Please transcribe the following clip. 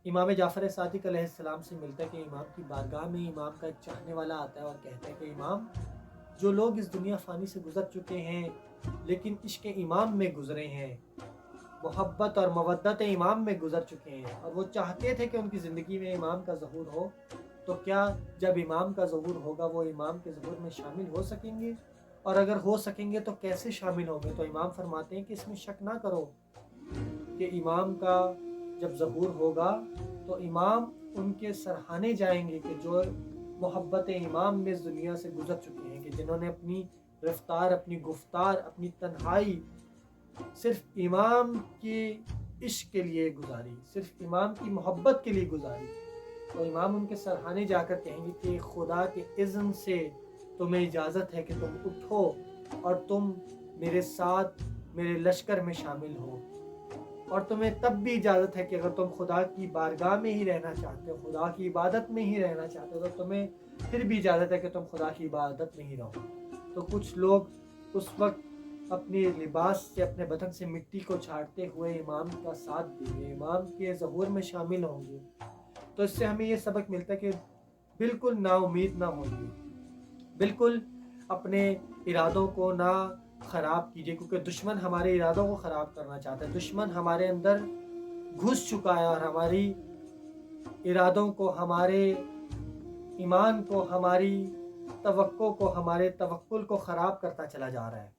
امام جعفر صادق علیہ السلام سے ملتا ہے کہ امام کی بارگاہ میں امام کا ایک چاہنے والا آتا ہے اور کہتا ہے کہ امام، جو لوگ اس دنیا فانی سے گزر چکے ہیں لیکن عشق امام میں گزرے ہیں، محبت اور مودت امام میں گزر چکے ہیں، اور وہ چاہتے تھے کہ ان کی زندگی میں امام کا ظہور ہو، تو کیا جب امام کا ظہور ہوگا وہ امام کے ظہور میں شامل ہو سکیں گے؟ اور اگر ہو سکیں گے تو کیسے شامل ہوں گے؟ تو امام فرماتے ہیں کہ اس میں شک نہ کرو کہ امام کا جب ظہور ہوگا تو امام ان کے سرہانے جائیں گے کہ جو محبت امام میں اس دنیا سے گزر چکے ہیں، کہ جنہوں نے اپنی رفتار، اپنی گفتار، اپنی تنہائی صرف امام کے عشق کے لیے گزاری، صرف امام کی محبت کے لیے گزاری۔ تو امام ان کے سرہانے جا کر کہیں گے کہ خدا کے اذن سے تمہیں اجازت ہے کہ تم اٹھو اور تم میرے ساتھ میرے لشکر میں شامل ہو، اور تمہیں تب بھی اجازت ہے کہ اگر تم خدا کی بارگاہ میں ہی رہنا چاہتے ہو، خدا کی عبادت میں ہی رہنا چاہتے ہو، تو تمہیں پھر بھی اجازت ہے کہ تم خدا کی عبادت میں ہی رہو۔ تو کچھ لوگ اس وقت اپنے لباس سے، اپنے بدن سے مٹی کو جھاڑتے ہوئے امام کا ساتھ دیں گے، امام کے ظہور میں شامل ہوں گے۔ تو اس سے ہمیں یہ سبق ملتا ہے کہ بالکل نا امید نہ ہوئیے، بالکل اپنے ارادوں کو نہ خراب کیجیے، کیونکہ دشمن ہمارے ارادوں کو خراب کرنا چاہتا ہے، دشمن ہمارے اندر گھس چکا ہے اور ہماری ارادوں کو، ہمارے ایمان کو، ہماری توقع کو، ہمارے توکل کو خراب کرتا چلا جا رہا ہے۔